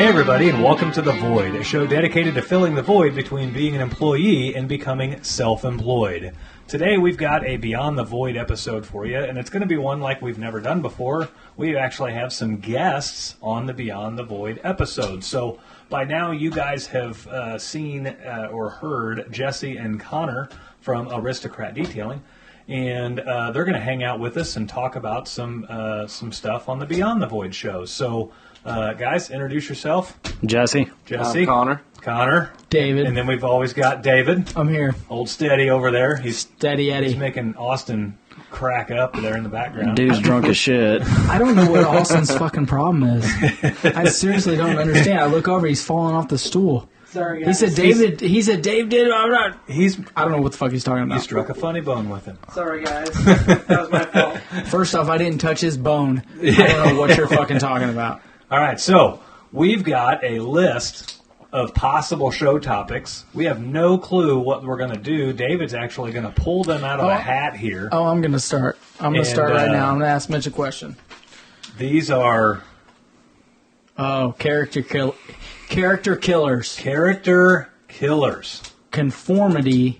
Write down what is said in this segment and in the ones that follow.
Hey everybody, and welcome to The Void, a show dedicated to filling the void between being an employee and becoming self-employed. Today we've got a Beyond the Void episode for you, and it's going to be one like we've never done before. We actually have some guests on the Beyond the Void episode. So by now you guys have seen or heard Jesse and Connor from Aristocrat Detailing, and they're going to hang out with us and talk about some stuff on the Beyond the Void show. So guys, introduce yourself. Jesse. Connor. David. And then we've always got David. I'm here. Old Steady over there. He's Steady Eddie. He's making Austin crack up there in the background. Dude's drunk as shit. I don't know what Austin's fucking problem is. I seriously don't understand. I look over, he's falling off the stool. Sorry, guys. He said Dave did it. I don't know what the fuck he's talking about. You struck a funny bone with him. Sorry, guys. That was my fault. First off, I didn't touch his bone. I don't know what you're fucking talking about. All right, so we've got a list of possible show topics. We have no clue what we're going to do. David's actually going to pull them out of a hat here. Oh, I'm going to start. I'm going to start right now. I'm going to ask Mitch a question. These are... character killers. Character killers. Conformity.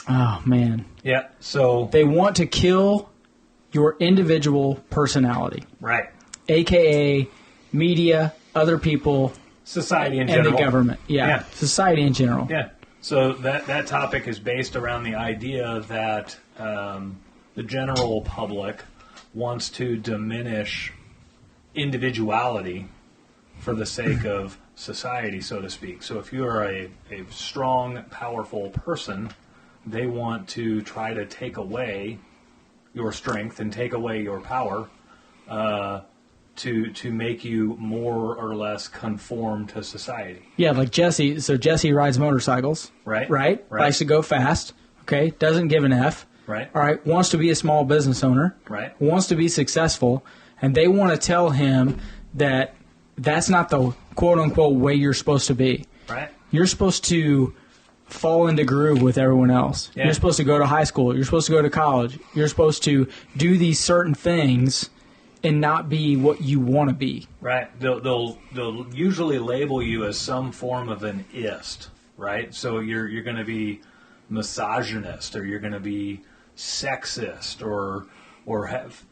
Oh, man. Yeah, so... They want to kill your individual personality. Right. A.K.A. media, other people, Society in and general. the government. Yeah. Society in general. Yeah. So that topic is based around the idea that the general public wants to diminish individuality for the sake of society, so to speak. So if you are a strong, powerful person, they want to try to take away your strength and take away your power to make you more or less conform to society. Yeah, like Jesse. So Jesse rides motorcycles. Right. Likes to go fast. Okay. Doesn't give an F. Right. All right. Wants to be a small business owner. Right. Wants to be successful. And they want to tell him that that's not the quote-unquote way you're supposed to be. Right. You're supposed to fall into groove with everyone else. Yeah. You're supposed to go to high school. You're supposed to go to college. You're supposed to do these certain things and not be what you want to be. Right. They'll usually label you as some form of an ist, right? So you're going to be misogynist, or you're going to be sexist, or have,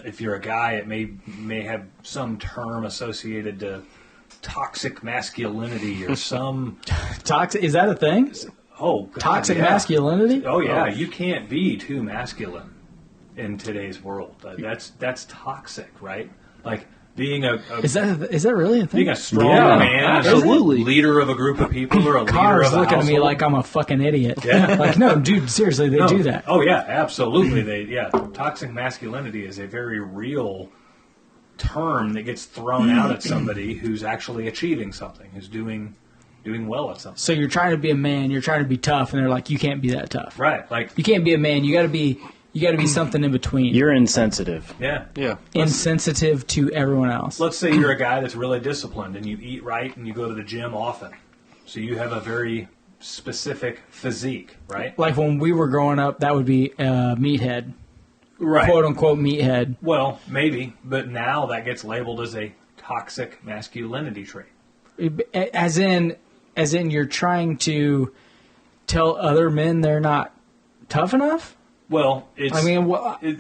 if you're a guy, it may have some term associated to toxic masculinity or some... Toxic? Is that a thing? Oh, God, toxic yeah. Masculinity? Oh, yeah. You can't be too masculine in today's world. That's toxic, right? Like being Is that really a thing? being a strong man, absolutely. a leader of a group of people, or a leader Connor's of a looking at household. me like I'm a fucking idiot. Yeah. Like, no, dude, seriously, they do that. Oh yeah, absolutely. Toxic masculinity is a very real term that gets thrown out at somebody who's actually achieving something, who's doing well at something. So you're trying to be a man, you're trying to be tough, and they're like, you can't be that tough. Right. Like You can't be a man. You got to be something in between. You're insensitive. yeah. Insensitive to everyone else. Let's say you're a guy that's really disciplined and you eat right and you go to the gym often. So you have a very specific physique, right? Like when we were growing up, that would be meathead. Right. Quote unquote meathead. Well, maybe, but now that gets labeled as a toxic masculinity trait. As in you're trying to tell other men they're not tough enough? Well, it's. I mean,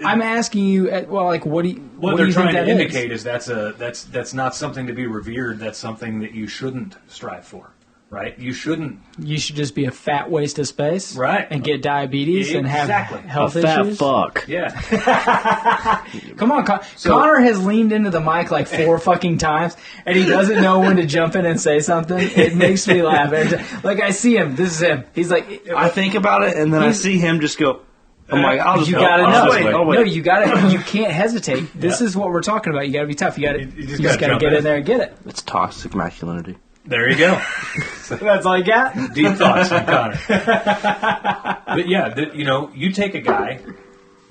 I'm asking you. What do you? What do they're you trying think to that indicate is that's not something to be revered. That's something that you shouldn't strive for, right? You shouldn't. You should just be a fat waste of space, right? And get diabetes and have health a fat issues. fuck. Yeah. Come on, Connor has leaned into the mic like 4 fucking times, and he doesn't know when to jump in and say something. It makes me laugh. Like I see him. This is him. He's like, I think about it, and then I see him just go. I'm like, I'll just you go. gotta I'll know. just wait. No, you gotta. You can't hesitate. This is what we're talking about. You gotta be tough. You just gotta jump get in. in there and get it. It's toxic masculinity. There you go. That's all you got. Deep thoughts from Connor. But yeah, you take a guy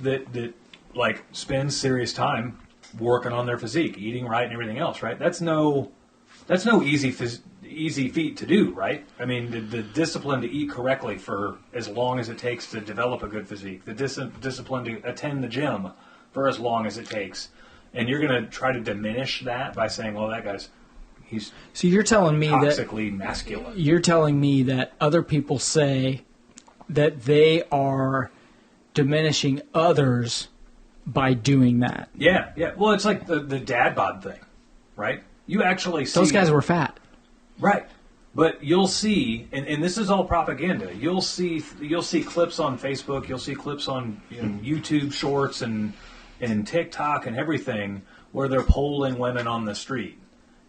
that like spends serious time working on their physique, eating right, and everything else, right? That's no easy feat to do, right? I mean, the discipline to eat correctly for as long as it takes to develop a good physique, the discipline to attend the gym for as long as it takes, And you're going to try to diminish that by saying, well, he's So you're telling me toxically masculine. You're telling me that other people say that they are diminishing others by doing that. Yeah. Well, it's like the dad bod thing, right? You actually see... Those guys were fat. Right. But you'll see, and this is all propaganda, you'll see clips on Facebook, you'll see clips on YouTube Shorts and TikTok and everything where they're polling women on the street.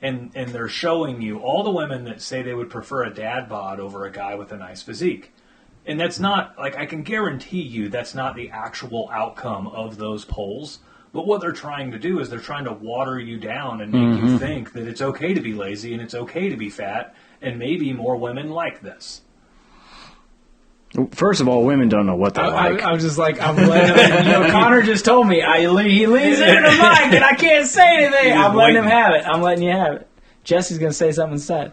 And they're showing you all the women that say they would prefer a dad bod over a guy with a nice physique. And that's not, I can guarantee you that's not the actual outcome of those polls. But what they're trying to do is they're trying to water you down and make you think that it's okay to be lazy and it's okay to be fat, and maybe more women like this. First of all, women don't know what they like. I was just like, I'm letting Connor just told me he leans into the mic and I can't say anything. I'm letting him have it. I'm letting you have it. Jesse's going to say something instead.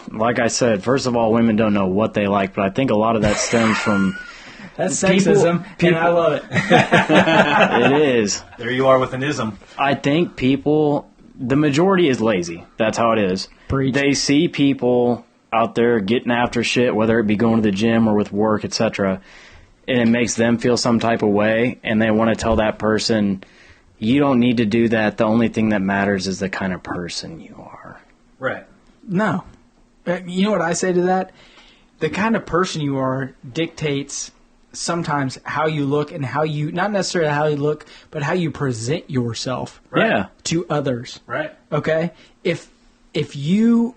Like I said, first of all, women don't know what they like, but I think a lot of that stems from... That's sexism, and I love it. It is. There you are with an ism. I think the majority is lazy. That's how it is. Preach. They see people out there getting after shit, whether it be going to the gym or with work, etc., and it makes them feel some type of way, and they want to tell that person, you don't need to do that. The only thing that matters is the kind of person you are. Right. No. You know what I say to that? The kind of person you are dictates sometimes how you look and how you, not necessarily how you look, but how you present yourself to others. Right. Okay? If you,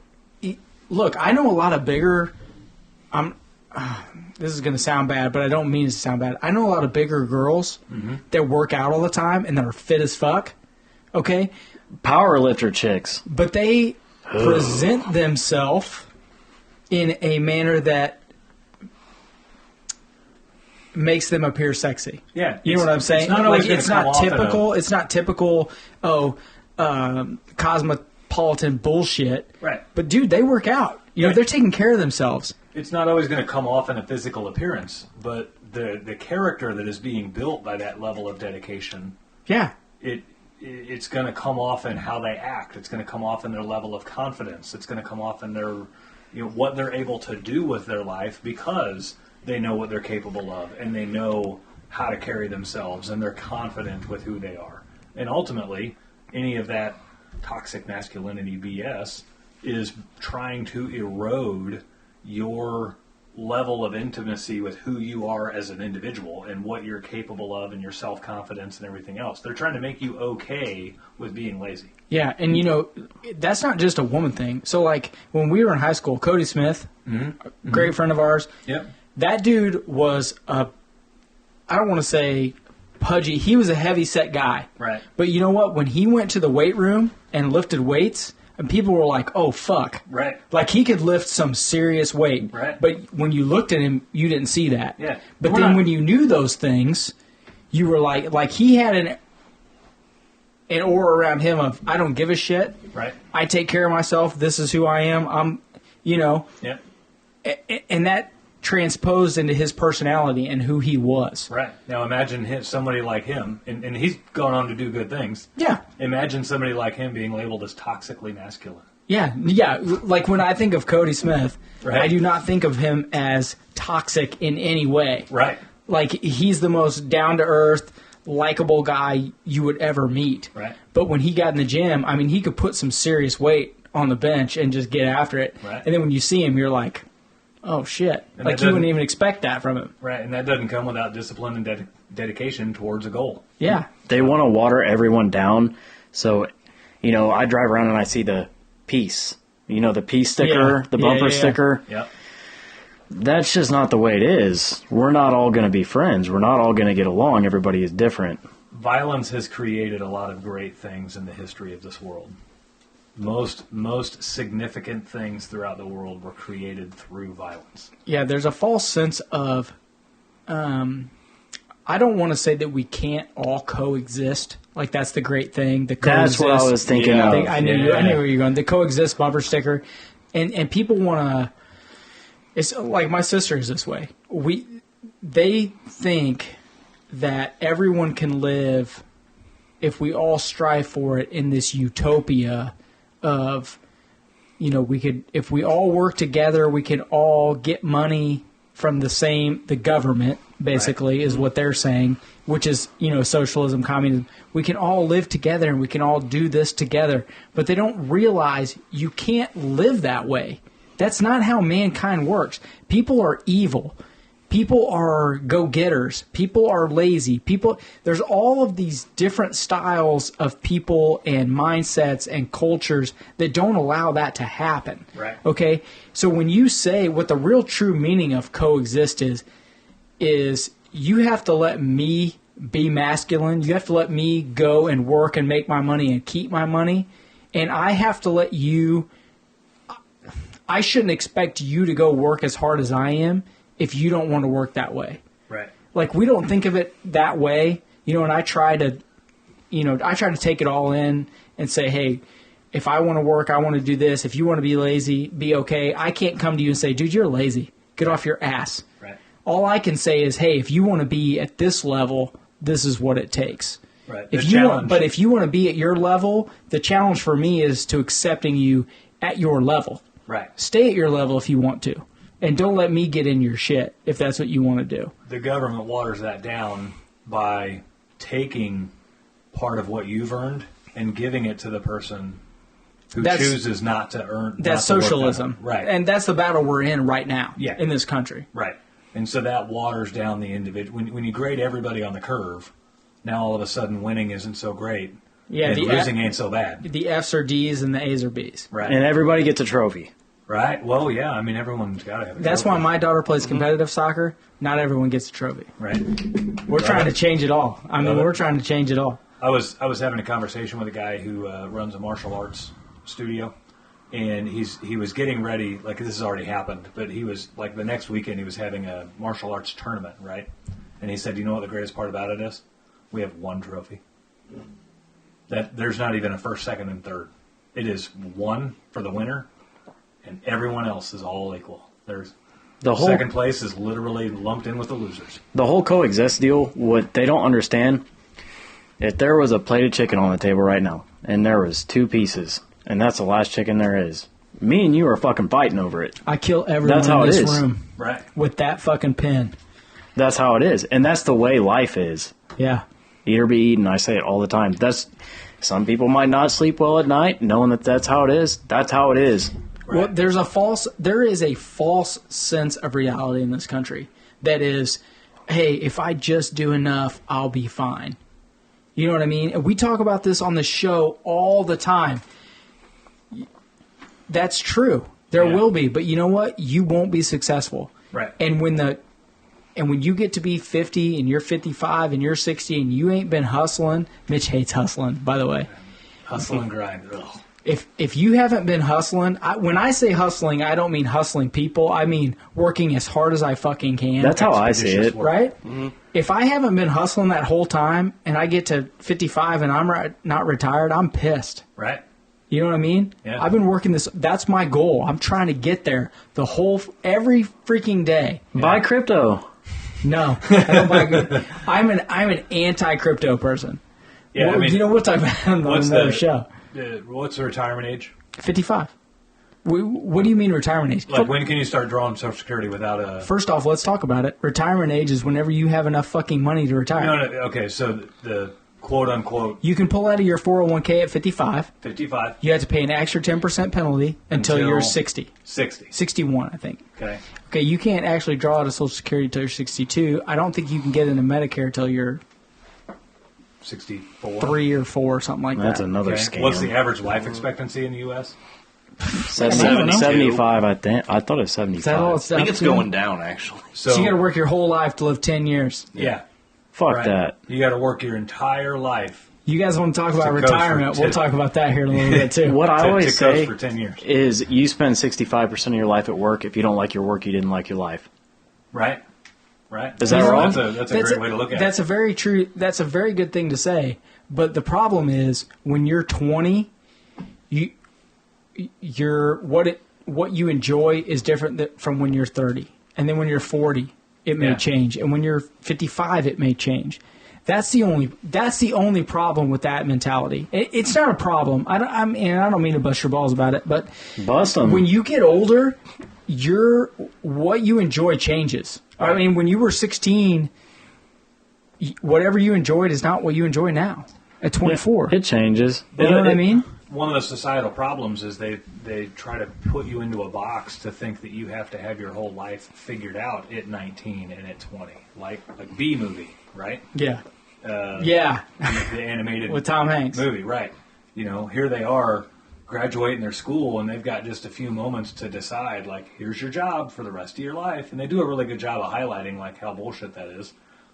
look, I know a lot of bigger, this is going to sound bad, but I don't mean it to sound bad. I know a lot of bigger girls that work out all the time and that are fit as fuck. Okay? Power lifter chicks. But they present themselves in a manner that makes them appear sexy. Yeah. You know what I'm saying? It's not always it's not typical. It's not typical, cosmopolitan bullshit. Right. But, dude, they work out. You know, they're taking care of themselves. It's not always going to come off in a physical appearance, but the character that is being built by that level of dedication, Yeah. it's going to come off in how they act. It's going to come off in their level of confidence. It's going to come off in their, what they're able to do with their life because they know what they're capable of and they know how to carry themselves and they're confident with who they are. And ultimately, any of that toxic masculinity BS is trying to erode your level of intimacy with who you are as an individual and what you're capable of and your self-confidence and everything else. They're trying to make you okay with being lazy. Yeah, and that's not just a woman thing. So, when we were in high school, Cody Smith, great friend of ours, Yep. that dude was I don't want to say pudgy. He was a heavy-set guy. Right. But you know what? When he went to the weight room and lifted weights, and people were like, oh, fuck. Right. Like, he could lift some serious weight. Right. But when you looked at him, you didn't see that. Yeah. But then when you knew those things, you were like he had an aura around him of, I don't give a shit. Right. I take care of myself. This is who I am. Yep. And that transposed into his personality and who he was. Right. Now imagine somebody like him, and he's gone on to do good things. Yeah. Imagine somebody like him being labeled as toxically masculine. Yeah. Like when I think of Cody Smith, Right. I do not think of him as toxic in any way. Right. Like, he's the most down-to-earth, likable guy you would ever meet. Right. But when he got in the gym, I mean, he could put some serious weight on the bench and just get after it. Right. And then when you see him, you're like, oh, shit. And Like, you wouldn't even expect that from him. Right, and that doesn't come without discipline and dedication towards a goal. Yeah. They want to water everyone down. So, I drive around and I see the peace. The peace sticker, the bumper sticker. Yep. That's just not the way it is. We're not all going to be friends. We're not all going to get along. Everybody is different. Violence has created a lot of great things in the history of this world. Most significant things throughout the world were created through violence. Yeah, there's a false sense of, I don't want to say that we can't all coexist. Like, that's the great thing. The coexist. That's what I was thinking of. I knew where you're going. The coexist bumper sticker. And people want to, it's like my sister is this way. They think that everyone can live if we all strive for it in this utopia of, you know, if we all work together, we can all get money from the government, basically, is what they're saying, which is, you know, socialism, communism. We can all live together and we can all do this together. But they don't realize you can't live that way. That's not how mankind works. People are evil. People are go-getters. People are lazy. There's all of these different styles of people and mindsets and cultures that don't allow that to happen. Right. Okay? So when you say what the real true meaning of coexist is you have to let me be masculine. You have to let me go and work and make my money and keep my money. And I have to let you... I shouldn't expect you to go work as hard as I am if you don't want to work that way. Right. Like, we don't think of it that way, you know, and I try to take it all in and say, hey, if I want to work, I want to do this. If you want to be lazy, be okay. I can't come to you and say, dude, you're lazy. Get off your ass. Right. All I can say is, hey, if you want to be at this level, this is what it takes. Right. If you want to be at your level, the challenge for me is to accepting you at your level. Right. Stay at your level if you want to. And don't let me get in your shit if that's what you want to do. The government waters that down by taking part of what you've earned and giving it to the person who chooses not to earn. That's socialism. Right. And that's the battle we're in right now in this country. Right. And so that waters down the individual. When you grade everybody on the curve, now all of a sudden winning isn't so great. Yeah, and losing ain't so bad. The F's are D's and the A's are B's. Right. And everybody gets a trophy. Right. Well, yeah. I mean, everyone's got to have a That's trophy. why my daughter plays competitive soccer. Not everyone gets a trophy. Right. We're trying to change it all. I mean, we're trying to change it all. I was having a conversation with a guy who runs a martial arts studio, and he was getting ready. Like, this has already happened, but he was like the next weekend he was having a martial arts tournament, right? And he said, "You know what the greatest part about it is? We have one trophy. That there's not even a first, second, and third. It is one for the winner." And everyone else is all equal. There's second place is literally lumped in with the losers. The whole coexist deal, what they don't understand, if there was a plate of chicken on the table right now, and there was 2 pieces, and that's the last chicken there is, me and you are fucking fighting over it. I kill everyone in this room with that fucking pen. That's how it is. And that's the way life is. Yeah. Eat or be eaten. I say it all the time. Some people might not sleep well at night, knowing that that's how it is. That's how it is. Right. Well, there is a false sense of reality in this country that is, hey, if I just do enough, I'll be fine. You know what I mean? And we talk about this on the show all the time. That's true. There will be, but you know what? You won't be successful. Right. And when you get to be 50 and you're 55 and you're 60 and you ain't been hustling, Mitch hates hustling, by the way. Hustle and grind. Ugh. If you haven't been hustling, when I say hustling, I don't mean hustling people. I mean working as hard as I fucking can. That's how I see it. Right? Mm-hmm. If I haven't been hustling that whole time and I get to 55 and I'm not retired, I'm pissed. Right. You know what I mean? Yeah. I've been working this. That's my goal. I'm trying to get there every freaking day. Yeah. Buy crypto. No, I don't buy. I'm an anti-crypto person. Yeah, well, we'll talk about it on another show. What's the retirement age? 55. What do you mean retirement age? Like, when can you start drawing Social Security without a... First off, let's talk about it. Retirement age is whenever you have enough fucking money to retire. No, okay, so the quote-unquote... You can pull out of your 401k at 55. 55. You have to pay an extra 10% penalty until you're 60. 60. 61, I think. Okay. Okay, you can't actually draw out of Social Security until you're 62. I don't think you can get into Medicare until you're... 64. 3 or 4 or something like That's that. another scam. What's the average life expectancy in the U.S.? 75, I think. I thought it was 75. Is that all I it's think up it's to? going down, actually. So you got to work your whole life to live 10 years. Yeah. Fuck that. You got to work your entire life. You guys want to talk about To coast retirement? for We'll 10. talk about that here in a little bit too. What I always to coast say for 10 years. is you spend 65% of your life at work. If you don't like your work, you didn't like your life. Right? Right? Is that wrong? That's a great way to look at That's it. a very true. That's a very good thing to say. But the problem is when you're 20, what you enjoy is different from when you're 30, and then when you're 40, it may change, and when you're 55, it may change. That's the only problem with that mentality. It's not a problem. I don't mean to bust your balls about it, but Bust 'em. when you get older, what you enjoy changes. I mean, when you were 16, whatever you enjoyed is not what you enjoy now at 24. It changes. You know what I mean? One of the societal problems is they try to put you into a box to think that you have to have your whole life figured out at 19 and at 20, like B movie, right? Yeah. The animated With Tom Hanks. movie, right? You know, here they are graduating their school, and they've got just a few moments to decide, like, here's your job for the rest of your life, and they do a really good job of highlighting like how bullshit that is,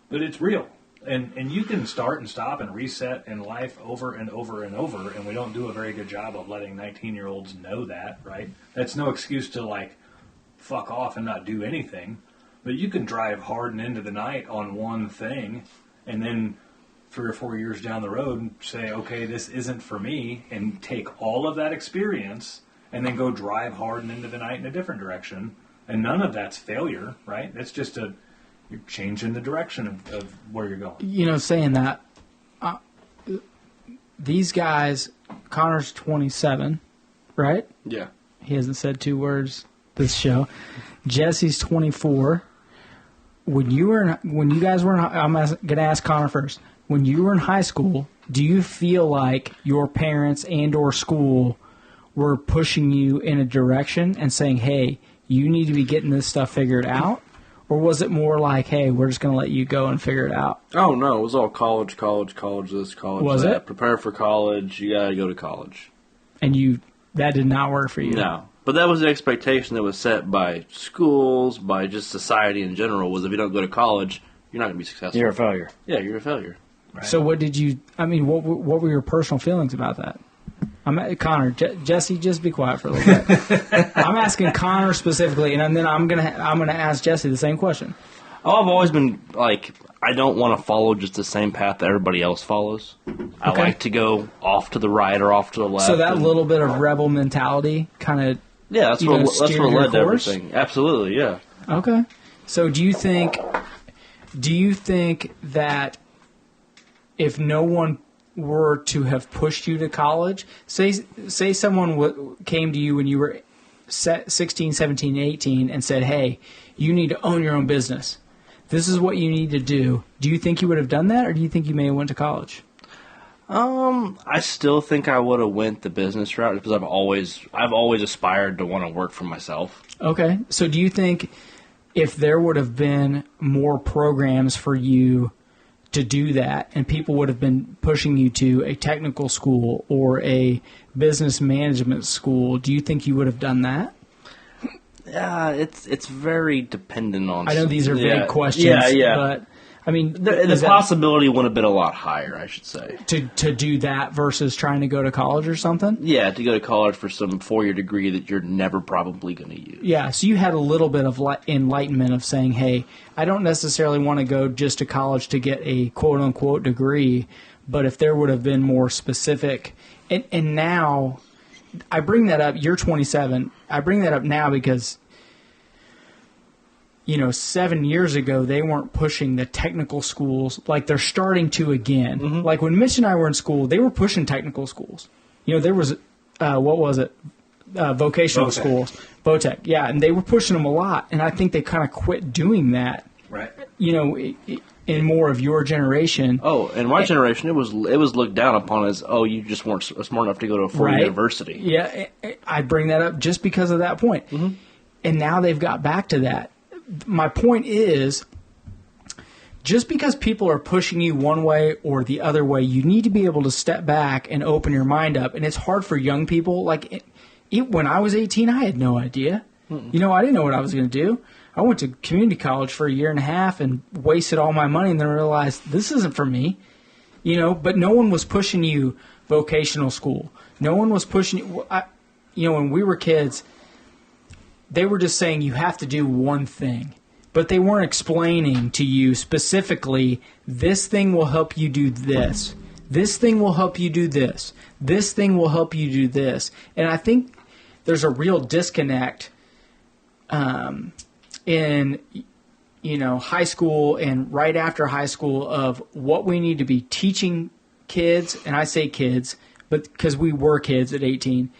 but it's real. And you can start and stop and reset in life over and over and over, and we don't do a very good job of letting 19-year-olds know that, right? That's no excuse to, like, fuck off and not do anything. But you can drive hard and into the night on one thing, and then 3 or 4 years down the road say, okay, this isn't for me, and take all of that experience and then go drive hard and into the night in a different direction. And none of that's failure, right? That's just you're changing the direction of where you're going. You know, saying that, these guys, Connor's 27, right? Yeah. He hasn't said 2 words this show. Jesse's 24. When you guys were I'm going to ask Connor first. When you were in high school, do you feel like your parents and or school were pushing you in a direction and saying, hey, you need to be getting this stuff figured out? Or was it more like, hey, we're just going to let you go and figure it out? Oh, no. It was all college, this, college, was that. it? Prepare for college. You got to go to college. And that did not work for you? No. But that was the expectation that was set by schools, by just society in general, was if you don't go to college, you're not going to be successful. You're a failure. Yeah, you're a failure. Right. So what were your personal feelings about that? Connor, Jesse, just be quiet for a little bit. I'm asking Connor specifically, and then I'm gonna ask Jesse the same question. Oh, I've always been like, I don't want to follow just the same path that everybody else follows. I Okay. like to go off to the right or off to the left. So that little bit of rebel mentality kind of that's what led to everything. Absolutely, yeah. okay. So do you think that if no one were to have pushed you to college, say someone came to you when you were 16, 17, 18 and said, hey, you need to own your own business. This is what you need to do. Do you think you would have done that, or do you think you may have went to college? I still think I would have went the business route because I've always aspired to want to work for myself. Okay. So do you think if there would have been more programs for you to do that, and people would have been pushing you to a technical school or a business management school, do you think you would have done that? Yeah, it's very dependent on. I know these are vague questions. Yeah. But I mean, the possibility would have been a lot higher, I should say. To do that versus trying to go to college or something. Yeah, to go to college for some 4-year degree that you're never probably going to use. Yeah, so you had a little bit of enlightenment of saying, hey, I don't necessarily want to go just to college to get a quote-unquote degree, but if there would have been more specific. And now, I bring that up, you're 27, I bring that up now because 7 years ago, they weren't pushing the technical schools like they're starting to again. Mm-hmm. Like when Mitch and I were in school, they were pushing technical schools. There was, what was it? Vocational schools. Votech, yeah, and they were pushing them a lot. And I think they kind of quit doing that. Right. In more of your generation. Oh, in my generation, it was looked down upon as, oh, you just weren't smart enough to go to a four-year university. Yeah, I bring that up just because of that point. Mm-hmm. And now they've got back to that. My point is, just because people are pushing you one way or the other way, you need to be able to step back and open your mind up. And it's hard for young people. Like, when I was 18, I had no idea. Mm-mm. I didn't know what I was going to do. I went to community college for 1.5 years and wasted all my money and then realized this isn't for me. But no one was pushing you vocational school. No one was pushing you. When we were kids, they were just saying you have to do one thing. But they weren't explaining to you specifically, this thing will help you do this. This thing will help you do this. This thing will help you do this. And I think there's a real disconnect in high school and right after high school of what we need to be teaching kids, and I say kids, but because we were kids at 18,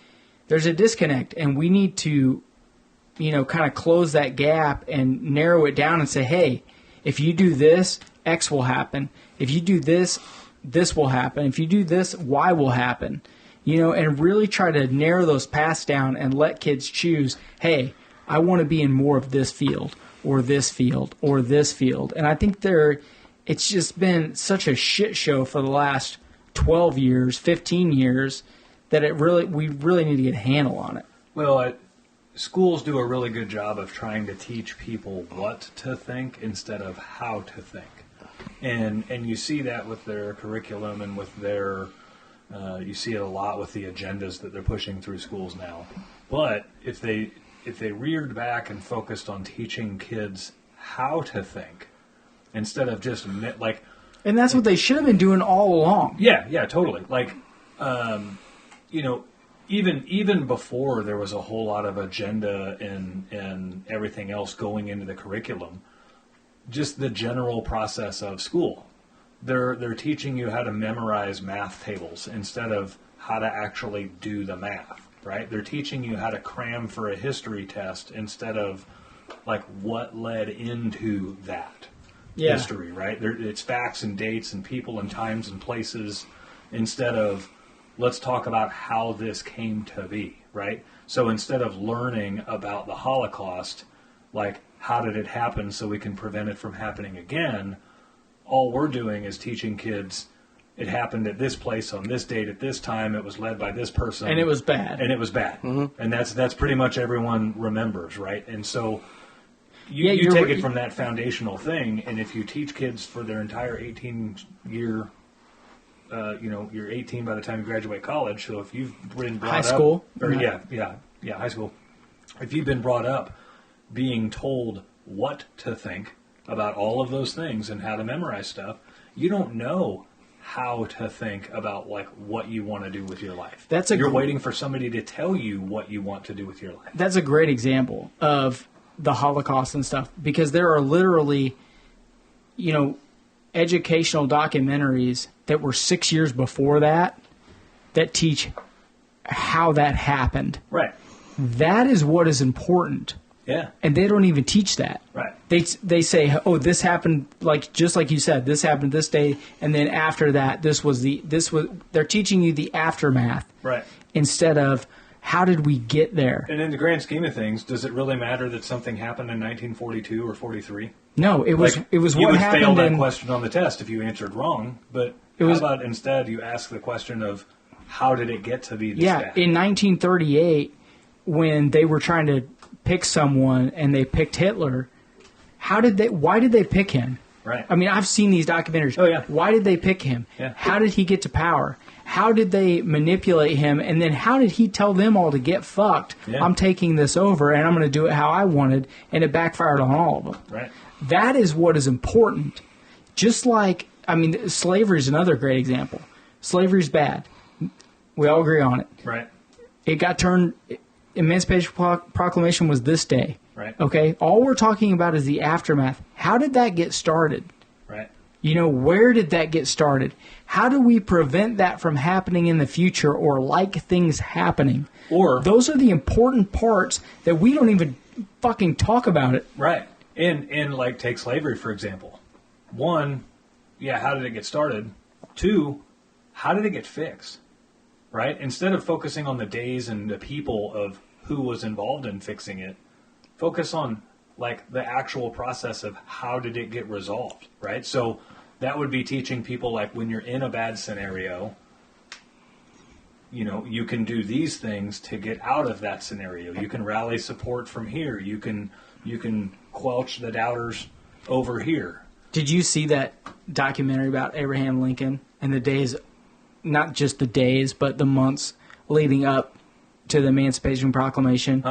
there's a disconnect, and we need to, kind of close that gap and narrow it down and say, hey, if you do this, X will happen. If you do this, this will happen. If you do this, Y will happen. And really try to narrow those paths down and let kids choose, hey, I want to be in more of this field or this field or this field. And I think it's just been such a shit show for the last 12 years, 15 years, that we really need to get a handle on it. Well, schools do a really good job of trying to teach people what to think instead of how to think. And you see that with their curriculum and with their, you see it a lot with the agendas that they're pushing through schools now. But if they reared back and focused on teaching kids how to think instead of just like... And that's what they should have been doing all along. Yeah, totally. Like, even before there was a whole lot of agenda and everything else going into the curriculum, just the general process of school. They're teaching you how to memorize math tables instead of how to actually do the math, right? They're teaching you how to cram for a history test instead of like what led into that history, right? It's facts and dates and people and times and places instead of let's talk about how this came to be, right? So instead of learning about the Holocaust, like how did it happen so we can prevent it from happening again, all we're doing is teaching kids it happened at this place on this date at this time, it was led by this person. And it was bad. Mm-hmm. And that's pretty much everyone remembers, right? And so you take it from that foundational thing, and if you teach kids for their entire 18-year, you're 18 by the time you graduate college, so if you've been brought high school. High school. If you've been brought up being told what to think about all of those things and how to memorize stuff, you don't know how to think about like what you want to do with your life. You're waiting for somebody to tell you what you want to do with your life. That's a great example of the Holocaust and stuff, because there are literally, educational documentaries that were 6 years before that teach how that happened. Right. That is what is important. Yeah. And they don't even teach that. Right. They say, oh, this happened just like you said, this happened this day, and then after that they're teaching you the aftermath. Right. Instead of how did we get there? And in the grand scheme of things, does it really matter that something happened in 1942 or 43? No, it was what happened. You would fail that question on the test if you answered wrong, but how about instead you ask the question of how did it get to be this bad? In 1938, when they were trying to pick someone and they picked Hitler, why did they pick him? Right. I mean, I've seen these documentaries. Oh, yeah. Why did they pick him? Yeah. How did he get to power? How did they manipulate him? And then how did he tell them all to get fucked? Yeah. I'm taking this over and I'm going to do it how I wanted, and it backfired on all of them. Right. That is what is important. Just like, slavery is another great example. Slavery is bad. We all agree on it. Right. It got turned... Emancipation Proclamation was this day. Right. Okay? All we're talking about is the aftermath. How did that get started? Right. Where did that get started? How do we prevent that from happening in the future or like things happening? Or those are the important parts that we don't even fucking talk about it. Right. And like take slavery, for example. One, how did it get started? Two, how did it get fixed? Right? Instead of focusing on the days and the people of who was involved in fixing it, focus on like the actual process of how did it get resolved, right? So that would be teaching people like when you're in a bad scenario, you can do these things to get out of that scenario. You can rally support from here. You can quelch the doubters over here. Did you see that documentary about Abraham Lincoln and the days, not just the days, but the months leading up to the Emancipation Proclamation?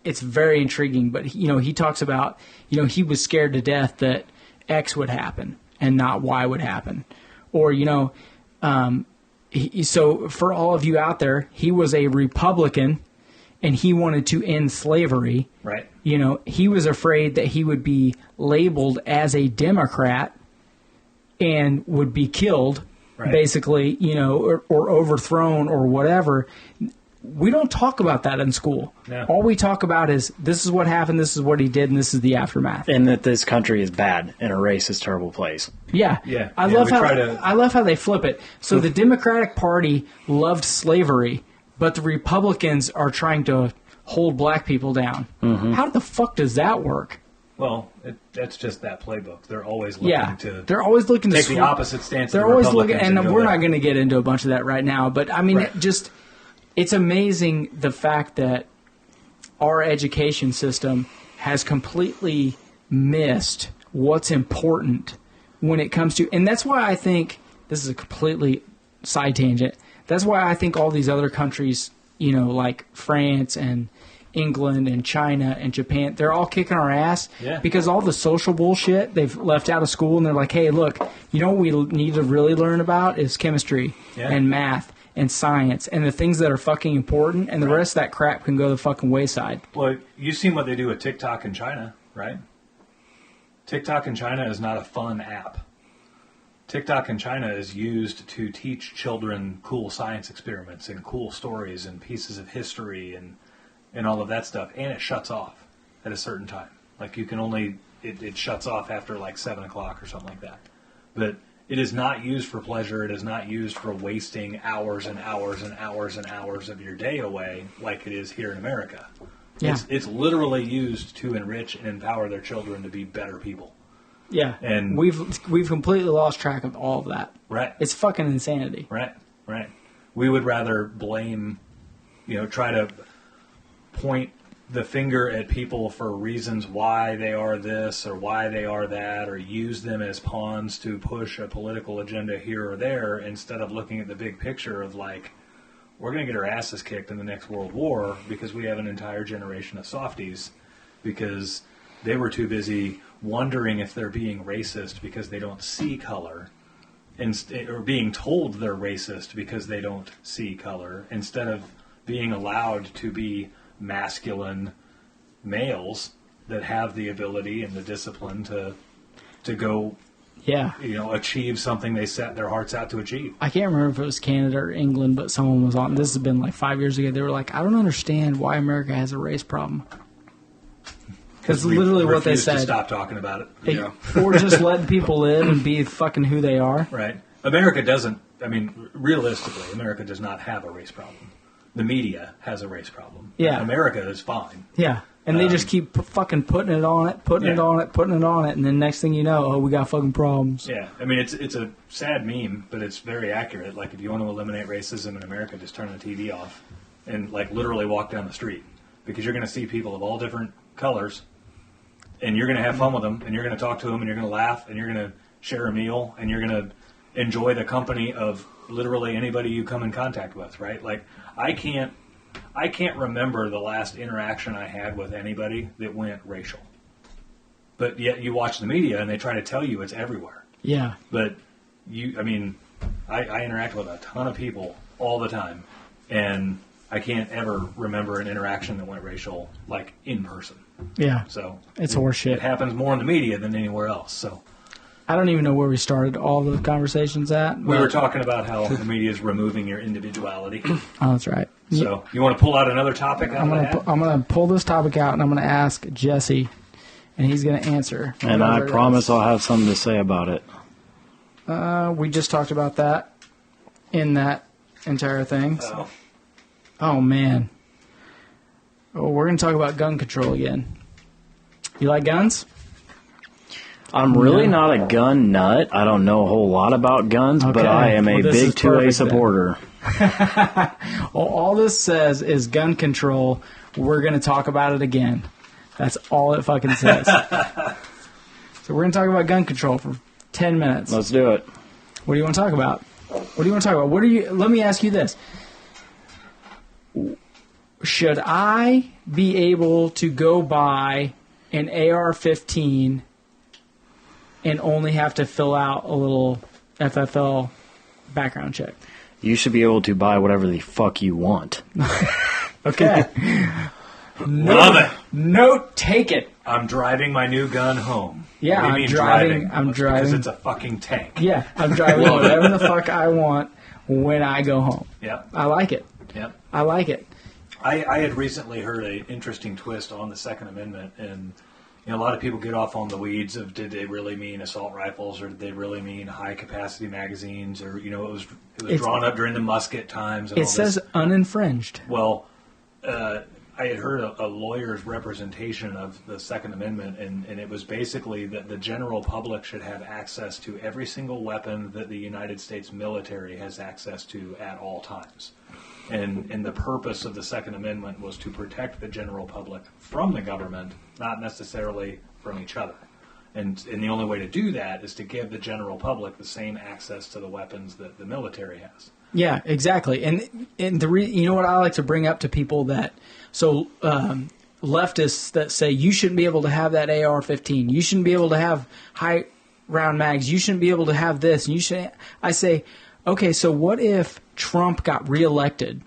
It's very intriguing, but he talks about, he was scared to death that X would happen and not Y would happen. Or, so for all of you out there, he was a Republican and he wanted to end slavery. Right. You know, he was afraid that he would be labeled as a Democrat and would be killed, basically, you know, or overthrown or whatever. We don't talk about that in school. No. All we talk about is this is what happened, this is what he did, and this is the aftermath. And that this country is bad and a racist, terrible place. Yeah. I love how they flip it. So the Democratic Party loved slavery, but the Republicans are trying to hold black people down. Mm-hmm. How the fuck does that work? Well, that's just that playbook. They're always looking to. They're always looking to take the opposite stance. They're always looking, and we're not going to get into a bunch of that right now. But I mean, it's amazing the fact that our education system has completely missed what's important when it comes to, and that's why I think this is a completely side tangent. That's why I think all these other countries, you know, like France and England and China and Japan, they're all kicking our ass because all the social bullshit they've left out of school, and they're like, hey, look, you know what we need to really learn about is chemistry and math and science and the things that are fucking important, and the rest of that crap can go the fucking wayside. Well, you've seen what they do with TikTok in China, right? TikTok in China is not a fun app. TikTok in China is used to teach children cool science experiments and cool stories and pieces of history and all of that stuff, and it shuts off at a certain time. Like you can only, it shuts off after like 7 o'clock or something like that. But it is not used for pleasure. It is not used for wasting hours and hours and hours and hours of your day away like it is here in America. Yeah. It's literally used to enrich and empower their children to be better people. Yeah, and we've completely lost track of all of that. Right. It's fucking insanity. Right. We would rather blame, you know, try to point the finger at people for reasons why they are this or why they are that, or use them as pawns to push a political agenda here or there, instead of looking at the big picture of like, we're going to get our asses kicked in the next World War because we have an entire generation of softies because they were too busy wondering if they're being racist because they don't see color, or being told they're racist because they don't see color, instead of being allowed to be masculine males that have the ability and the discipline to go, you know, achieve something they set their hearts out to achieve. I can't remember if it was Canada or England, but someone was on. This has been like 5 years ago. They were like, I don't understand why America has a race problem. Because literally what they said. To stop talking about it. Or just letting people live and be fucking who they are. Right. America doesn't, I mean, realistically, America does not have a race problem. The media has a race problem. Yeah. America is fine. Yeah. And they just keep fucking putting it on it, putting it on it, and then next thing you know, we got fucking problems. Yeah. I mean, it's a sad meme, but it's very accurate. Like, if you want to eliminate racism in America, just turn the TV off and, like, literally walk down the street. Because you're going to see people of all different colors, and you're going to have fun with them, and you're going to talk to them, and you're going to laugh, and you're going to share a meal, and you're going to enjoy the company of literally anybody you come in contact with, right? Like, I can't remember the last interaction I had with anybody that went racial. But yet you watch the media and they try to tell you it's everywhere. Yeah. But I interact with a ton of people all the time, and I can't ever remember an interaction that went racial, like, in person. Yeah. So it's horseshit. It happens more in the media than anywhere else. So I don't even know where we started all the conversations at. We were talking about how the media is removing your individuality. Oh, that's right. So you want to pull out another topic? I'm gonna pull this topic out, and I'm gonna ask Jesse, and he's gonna answer. And I promise I'll have something to say about it. We just talked about that in that entire thing. So. Oh man. Oh, we're gonna talk about gun control again. You like guns? I'm really not a gun nut. I don't know a whole lot about guns, but I am a big 2A supporter. Well, all this says is gun control. We're going to talk about it again. That's all it fucking says. So we're going to talk about gun control for 10 minutes. Let's do it. What do you want to talk about? Let me ask you this. Should I be able to go buy an AR-15 and only have to fill out a little FFL background check? You should be able to buy whatever the fuck you want. Okay. Love it. Note taken. I'm driving my new gun home. Yeah, What do you I'm mean driving- I'm Because driving. it's a fucking tank. Yeah, I'm driving whatever the fuck I want when I go home. Yep. I like it. Yep. I like it. I had recently heard an interesting twist on the Second Amendment, and a lot of people get off on the weeds of did they really mean assault rifles or did they really mean high capacity magazines, or it was drawn up during the musket times. And It all says this. uninfringed. Well, I had heard a lawyer's representation of the Second Amendment, and it was basically that the general public should have access to every single weapon that the United States military has access to at all times. And the purpose of the Second Amendment was to protect the general public from the government, not necessarily from each other. And the only way to do that is to give the general public the same access to the weapons that the military has. Yeah, exactly. And you know what I like to bring up to people that leftists that say you shouldn't be able to have that AR-15, you shouldn't be able to have high round mags, you shouldn't be able to have this, and you should. I say, okay, so what if Trump got reelected,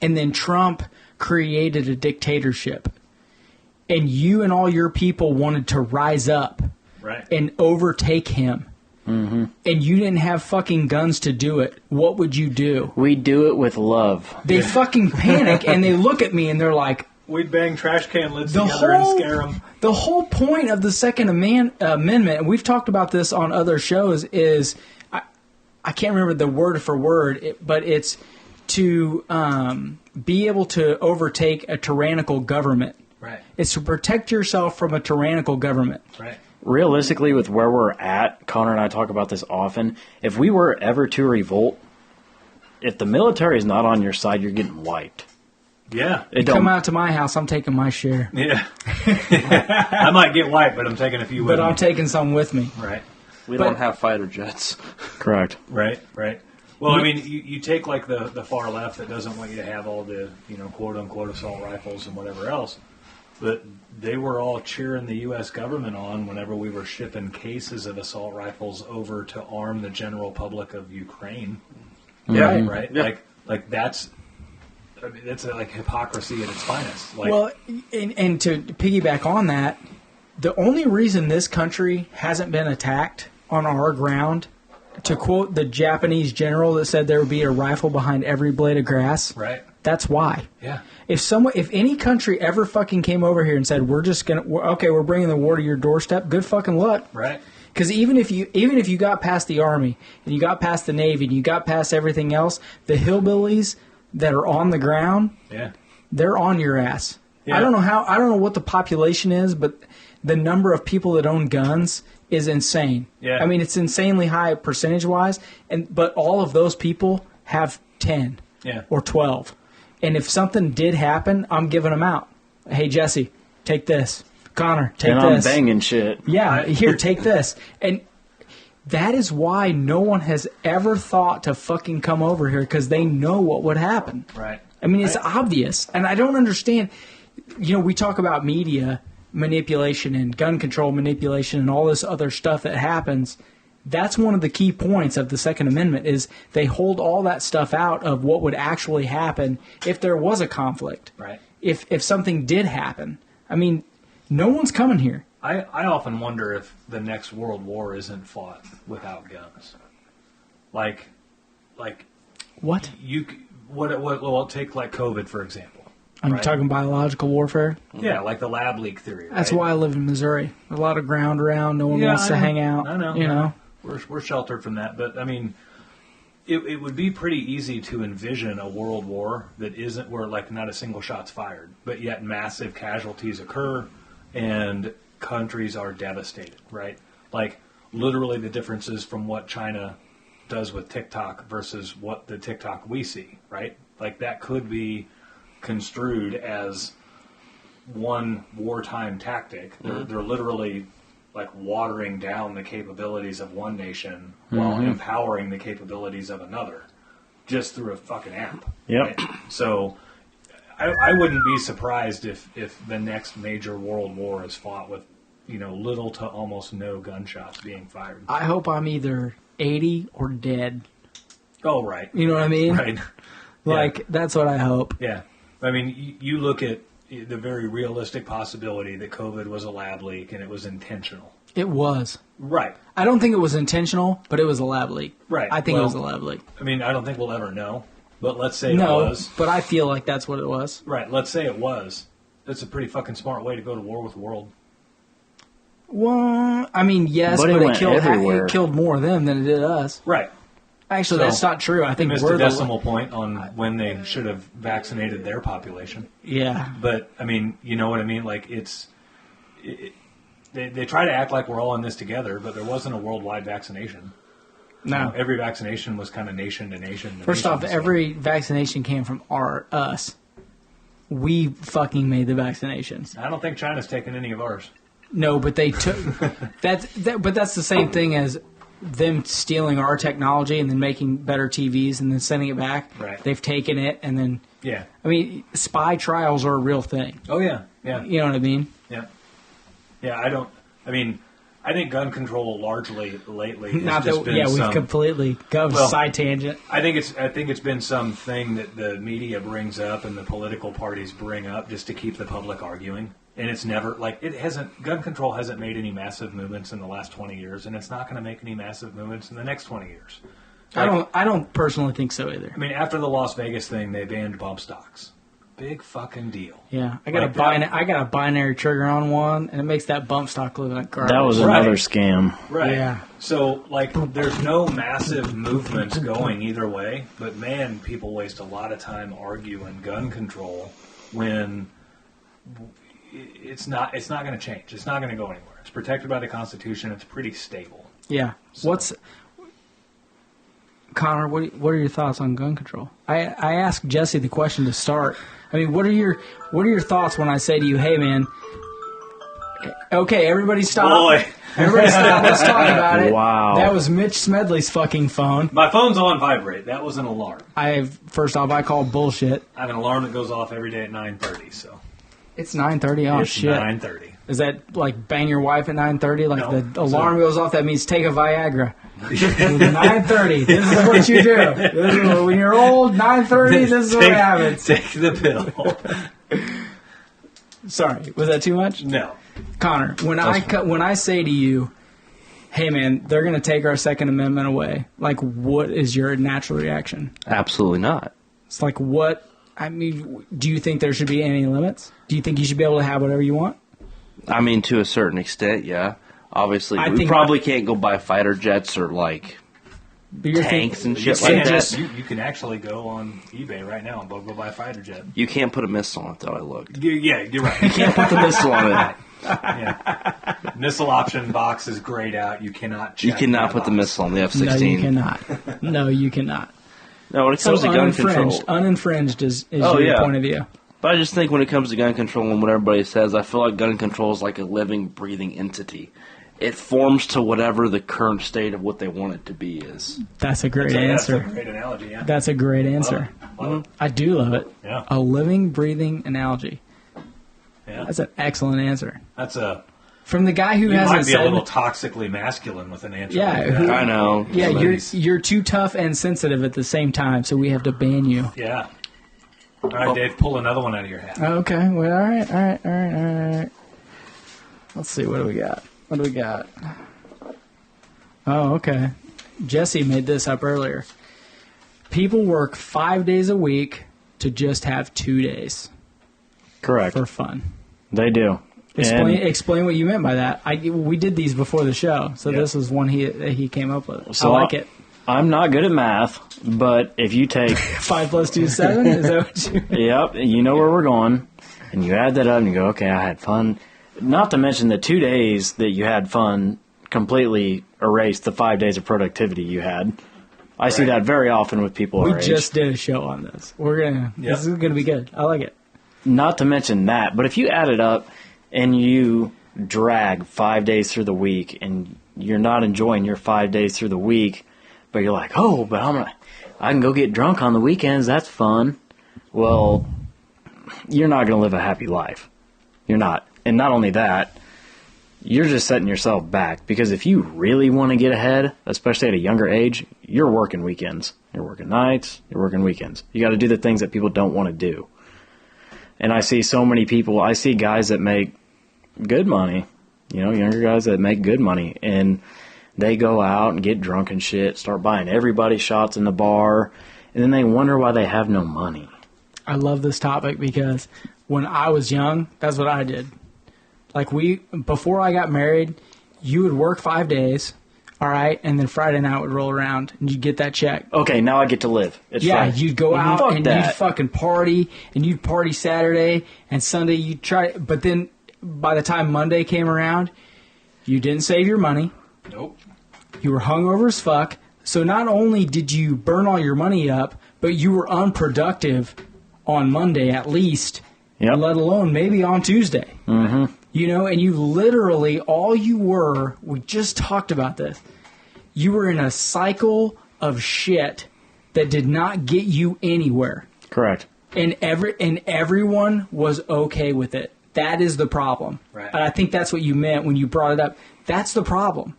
and then Trump created a dictatorship, and you and all your people wanted to rise up Right. and overtake him? Mm-hmm. And you didn't have fucking guns to do it, what would you do? We do it with love. They fucking panic and they look at me and they're like, We'd bang trash can lids The together and whole- scare them. the whole point of the Second Amendment, and we've talked about this on other shows, is I can't remember the word for word, but it's to be able to overtake a tyrannical government. Right. It's to protect yourself from a tyrannical government. Right. Realistically, with where we're at, Connor and I talk about this often, if we were ever to revolt, if the military is not on your side, you're getting wiped. Yeah. It Come don't, out to my house, I'm taking my share. Yeah. I might get white, but I'm taking a few with But I'm me. taking some with me. Right. We But- don't have fighter jets. correct. Right. Right. Well, I mean, you take like the far left that doesn't want you to have all the, quote unquote assault rifles and whatever else. But they were all cheering the U.S. government on whenever we were shipping cases of assault rifles over to arm the general public of Ukraine. Yeah. Right? Yeah. Like that's, I mean, that's like hypocrisy at its finest. Like, Well, and to piggyback on that, the only reason this country hasn't been attacked on our ground, to quote the Japanese general that said there would be a rifle behind every blade of grass, right? that's why. Yeah. If any country ever fucking came over here and said we're bringing the war to your doorstep, good fucking luck. Right. Because even if you got past the Army and you got past the Navy and you got past everything else, the hillbillies that are on the ground, Yeah. they're on your ass. Yeah. I don't know what the population is, but the number of people that own guns is insane. Yeah. I mean, it's insanely high percentage wise, but all of those people have 10 Yeah. or 12. And if something did happen, I'm giving them out. Hey, Jesse, take this. Connor, take And this. I'm banging shit. Yeah, here, take this. And that is why no one has ever thought to fucking come over here, because they know what would happen. Right. I mean, it's obvious. And I don't understand. We talk about media manipulation and gun control manipulation and all this other stuff that happens. That's one of the key points of the Second Amendment is they hold all that stuff out of what would actually happen if there was a conflict. Right. If something did happen. I mean, no one's coming here. I often wonder if the next world war isn't fought without guns. Like What? Well, take like COVID for example. I'm right? talking biological warfare. Yeah, like the lab leak theory. That's right? why I live in Missouri. A lot of ground around. No one Yeah, wants to I know. hang out. I know. You know. We're sheltered from that, but I mean, it would be pretty easy to envision a world war that isn't where like not a single shot's fired, but yet massive casualties occur and countries are devastated, right? Like literally the differences from what China does with TikTok versus what the TikTok we see, right? Like that could be construed as one wartime tactic. They're literally like watering down the capabilities of one nation while empowering the capabilities of another just through a fucking app. Yep. Right? So I wouldn't be surprised if the next major world war is fought with, little to almost no gunshots being fired. I hope I'm either 80 or dead. Oh, right. You know what I mean? Right. Like, that's what I hope. Yeah. I mean, you look at the very realistic possibility that COVID was a lab leak and it was intentional. It was. Right. I don't think it was intentional, but it was a lab leak. Right. I think it was a lab leak. I mean, I don't think we'll ever know, but let's say it No, was. but I feel like that's what it was. Right. Let's say it was. That's a pretty fucking smart way to go to war with the world. Well, I mean, yes, But but, it went it everywhere. killed more of them than it did us. Right. Actually, So, that's not true. I They think missed we're a the decimal point on when they should have vaccinated their population. yeah. But, I mean, you know what I mean? Like, they try to act like we're all in this together, but there wasn't a worldwide vaccination. No. Every vaccination was kind of nation to nation. First off, every vaccination came from us. We fucking made the vaccinations. I don't think China's taken any of ours. No, but they took but that's the same thing as them stealing our technology and then making better TVs and then sending it back. Right. They've taken it and then Yeah. I mean, spy trials are a real thing. Oh, yeah. Yeah. You know what I mean? Yeah. Yeah, I think gun control largely lately has Not just that been we've some, completely gone Well, side tangent. I think it's been something that the media brings up and the political parties bring up just to keep the public arguing. And it's never gun control hasn't made any massive movements in the last 20 years, and it's not going to make any massive movements in the next 20 years. I don't personally think so either. I mean, after the Las Vegas thing, they banned bump stocks. Big fucking deal. Yeah, I got Like I got a binary trigger on one, and it makes that bump stock look like garbage. That was another scam. Right. Yeah. So, like, there's no massive movements going either way, but man, people waste a lot of time arguing gun control when it's not going to change. It's not going to go anywhere. It's protected by the Constitution. It's pretty stable. Yeah. So- Connor? What are your thoughts on gun control? I asked Jesse the question to start. I mean, what are your thoughts when I say to you, hey man? Okay, everybody stop. Boy. Everybody stop. Let's talk about it. Wow. That was Mitch Smedley's fucking phone. My phone's on vibrate. That was an alarm. First off, I call bullshit. I have an alarm that goes off every day at 9:30. So It's 9:30. Oh it's shit. 9:30. Is that like bang your wife at 9:30? Like No. the alarm goes off, that means take a Viagra. 9:30. This is what you do. When you're old, 9:30. This is what happens. Take the pill. Sorry, was that too much? No. Connor, when I say to you, hey man, they're going to take our Second Amendment away, like what is your natural reaction? Absolutely not. It's like what? I mean, do you think there should be any limits? Do you think you should be able to have whatever you want? I mean, to a certain extent, yeah. Obviously, I we think probably can't go buy fighter jets or like But you're tanks and You shit like can't that. just- you can actually go on eBay right now and go buy a fighter jet. You can't put a missile on it, though. I looked. Yeah, you're right. You can't put the missile on it. Yeah. Missile option box is grayed out. You cannot. You check cannot that put the box. missile on the No, F-16. you cannot. No, you cannot. No, when it So comes to gun control. uninfringed is Oh, your yeah. point of view. But I just think when it comes to gun control and what everybody says, I feel like gun control is like a living, breathing entity. It forms to whatever the current state of what they want it to be is. That's a great That's a answer. great analogy. Yeah. That's a great answer. Love it. I do love it. Yeah. A living, breathing analogy. Yeah. That's an excellent answer. That's a. From the guy who You hasn't might be a said, little toxically masculine with an answer. Yeah, like that. who- I know. yeah, Ladies. you're too tough and sensitive at the same time, so we have to ban you. Yeah. All right, Dave, pull another one out of your hat. Okay, well, all right. Let's see, what do we got? Oh, okay. Jesse made this up earlier. People work 5 days a week to just have 2 days Correct. for fun. They do. Explain what you ment by that. We did these before the show, so Yeah. this is one he came up with. So I like it. I'm not good at math, but if you take 5 + 2 is 7. Is that what you? Yep, you know where we're going, and you add that up and you go, okay, I had fun. Not to mention the 2 days that you had fun completely erased the 5 days of productivity you had. I see that very often with people We our age. just did a show on this. This is gonna be good. I like it. Not to mention that, but if you add it up and you drag 5 days through the week and you're not enjoying your 5 days through the week, but you're like, oh, but I can go get drunk on the weekends. That's fun. Well, you're not going to live a happy life. You're not. And not only that, you're just setting yourself back, because if you really want to get ahead, especially at a younger age, you're working weekends. You're working nights. You're working weekends. You got to do the things that people don't want to do. And I see so many people, I see guys that make good money, younger guys that make good money, and they go out and get drunk and shit, start buying everybody shots in the bar, and then they wonder why they have no money. I love this topic because when I was young, that's what I did. Like before I got married, you would work 5 days, all right, and then Friday night would roll around and you'd get that check. Okay, now I get to live. It's fine. You'd go out Fuck and that. you'd fucking party, and you'd party Saturday, and Sunday you'd try, but then by the time Monday came around, you didn't save your money. Nope. You were hungover as fuck. So not only did you burn all your money up, but you were unproductive on Monday at least, Yep. let alone maybe on Tuesday. Mm-hmm. And you literally, all you were, we just talked about this, you were in a cycle of shit that did not get you anywhere. Correct. And everyone was okay with it. That is the problem. Right. And I think that's what you meant when you brought it up. That's the problem.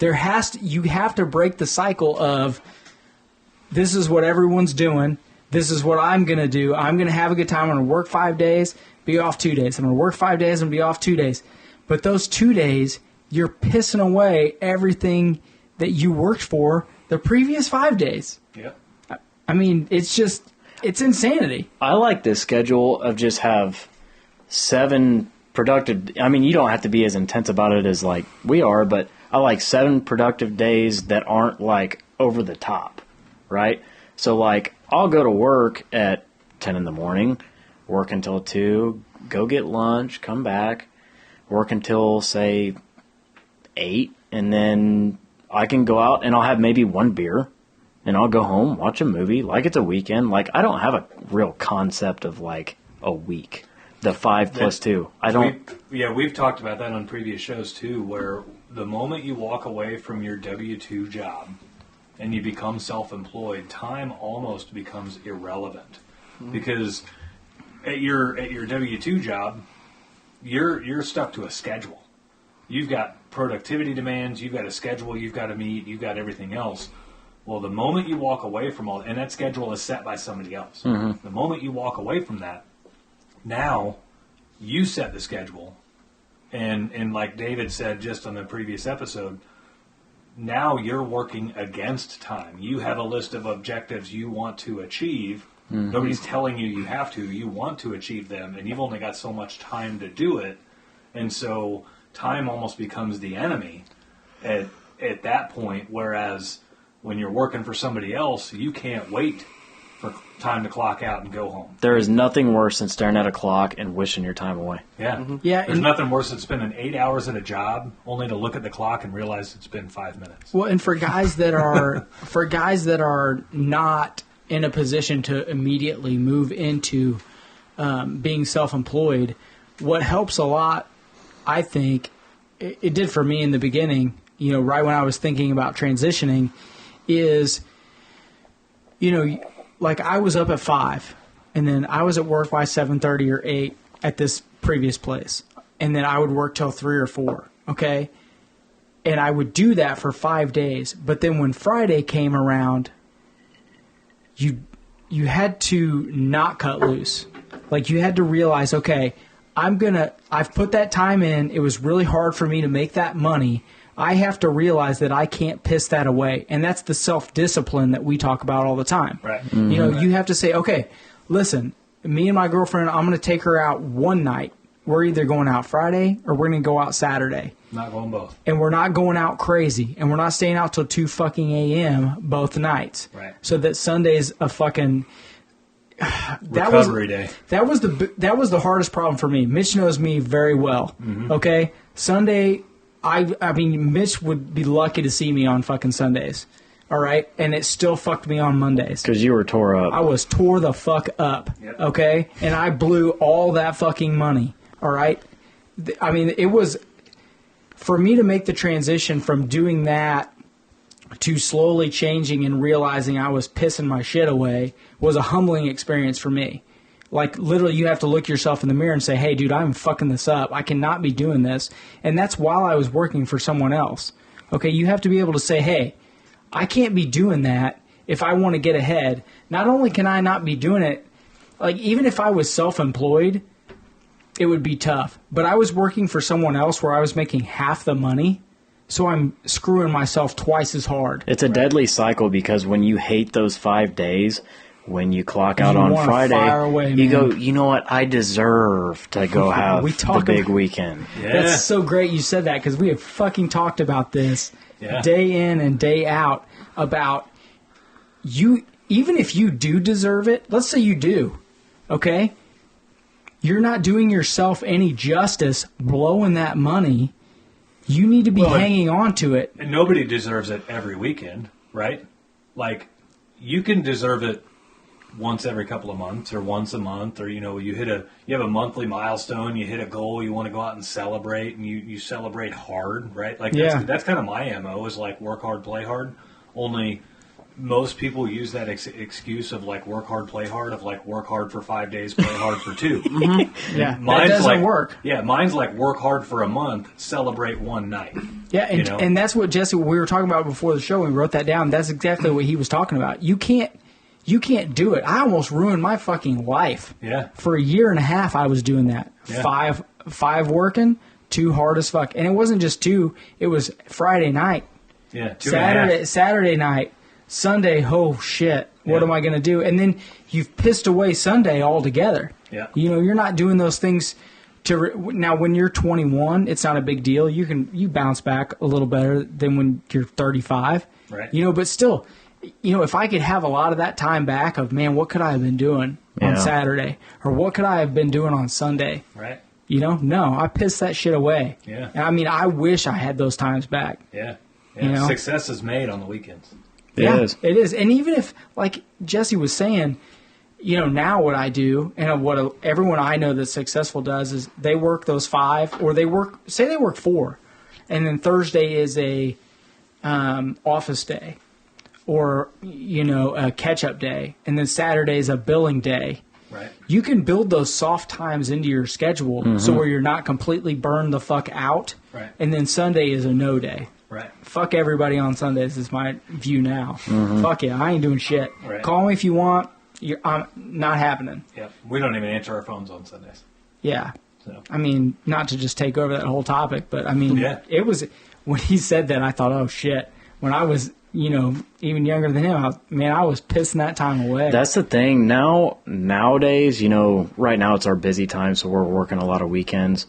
You have to break the cycle of, this is what everyone's doing. This is what I'm going to do. I'm going to have a good time. I'm going to work 5 days, be off 2 days. I'm going to work 5 days and be off 2 days. But those 2 days, you're pissing away everything that you worked for the previous 5 days. Yep. I mean, it's insanity. I like this schedule of just have 7 productive. I mean, you don't have to be as intense about it as like we are, but I like 7 productive days that aren't like over the top, right? So like I'll go to work at 10 in the morning, work until 2, go get lunch, come back, work until say 8, and then I can go out and I'll have maybe 1 beer. And I'll go home, watch a movie, like it's a weekend. Like, I don't have a real concept of, like, a week. The 5 plus 2. I don't... We've talked about that on previous shows, too, where the moment you walk away from your W-2 job and you become self-employed, time almost becomes irrelevant. Mm-hmm. Because at your W-2 job, you're stuck to a schedule. You've got productivity demands, you've got a schedule you've got to meet, you've got everything else. Well, the moment you walk away from all, and that schedule is set by somebody else. Mm-hmm. The moment you walk away from that, now you set the schedule, and like David said just on the previous episode, now you're working against time. You have a list of objectives you want to achieve. Mm-hmm. Nobody's telling you have to. You want to achieve them, and you've only got so much time to do it, and so time almost becomes the enemy at that point, whereas when you're working for somebody else, you can't wait for time to clock out and go home. There is nothing worse than staring at a clock and wishing your time away. Yeah. Mm-hmm. Yeah. There's nothing worse than spending 8 hours at a job only to look at the clock and realize it's been 5 minutes. Well, and for guys that are not in a position to immediately move into being self-employed, what helps a lot, I think, it did for me in the beginning, right when I was thinking about transitioning, is, like I was up at 5, and then I was at work by 7:30 or 8 at this previous place, and then I would work till 3 or 4, okay? And I would do that for 5 days, but then when Friday came around, you had to not cut loose. Like, you had to realize, okay, I've put that time in, it was really hard for me to make that money. I have to realize that I can't piss that away. And that's the self-discipline that we talk about all the time. Right. Mm-hmm. You have to say, okay, listen, me and my girlfriend, I'm going to take her out one night. We're either going out Friday or we're going to go out Saturday. Not going both. And we're not going out crazy. And we're not staying out till 2 fucking a.m. both nights. Right. So that Sunday's a fucking... recovery day. That was the hardest problem for me. Mitch knows me very well. Mm-hmm. Okay? Sunday... I mean, Mitch would be lucky to see me on fucking Sundays, all right? And it still fucked me on Mondays. Because you were tore up. I was tore the fuck up, yep. Okay? And I blew all that fucking money, all right? I mean, it was, for me to make the transition from doing that to slowly changing and realizing I was pissing my shit away was a humbling experience for me. Like, literally, you have to look yourself in the mirror and say, hey, dude, I'm fucking this up. I cannot be doing this. And that's while I was working for someone else. Okay, you have to be able to say, hey, I can't be doing that if I want to get ahead. Not only can I not be doing it, like, even if I was self-employed, it would be tough. But I was working for someone else where I was making half the money, so I'm screwing myself twice as hard. It's a deadly cycle because when you hate those 5 days, when you clock out You on wanna Friday, fire away, you man. go, you know what? I deserve to go have We the talk big about- weekend. Yeah. That's so great you said that, because we have fucking talked about this Yeah. day in and day out about you. Even if you do deserve it, let's say you do, okay? You're not doing yourself any justice blowing that money. You need to be Well, hanging on to it. And nobody deserves it every weekend, right? Like, you can deserve it once every couple of months or once a month, or, you know, you have a monthly milestone, you hit a goal, you want to go out and celebrate, and you celebrate hard, right? Like, Yeah. that's kind of my MO, is like work hard, play hard. Only most people use that excuse of like work hard, play hard, of like work hard for 5 days, play hard for 2. Yeah, that Mine's doesn't like, work. Yeah, mine's like work hard for a month, celebrate one night. Yeah, and, you know? and that's what Jesse, we were talking about before the show. We wrote that down. That's exactly what he was talking about. You can't do it. I almost ruined my fucking life. Yeah. For a year and a half, I was doing that. Yeah. Five working, 2 hard as fuck, and it wasn't just 2. It was Friday night, Yeah, 2.5. Saturday night, Sunday. Oh shit! What Yeah. am I going to do? And then you've pissed away Sunday altogether. Yeah. You know, you're not doing those things. Now, when you're 21, it's not a big deal. You bounce back a little better than when you're 35. Right. You know, but still, you know, if I could have a lot of that time back of, man, what could I have been doing on Yeah. Saturday, or what could I have been doing on Sunday? Right. You know, no, I pissed that shit away. Yeah. And I mean, I wish I had those times back. Yeah. You know? Success is made on the weekends. It is. It is. And even if, like Jesse was saying, you know, now what I do, and what everyone I know that's successful does, is they work those 5, or they work 4, and then Thursday is a office day, or, you know, a catch-up day, and then Saturday is a billing day. Right. You can build those soft times into your schedule so where you're not completely burned the fuck out, Right. and then Sunday is a no day. Right. Fuck everybody on Sundays is my view now. Fuck yeah, I ain't doing shit. Right. Call me if you want. I'm not happening. Yeah. We don't even answer our phones on Sundays. Yeah. So. I mean, not to just take over that whole topic, but I mean, Yeah. it was, when he said that, I thought, oh shit. When I was, you know, even younger than him, I was pissing that time away. That's the thing. Nowadays, you know, right now it's our busy time, so we're working a lot of weekends.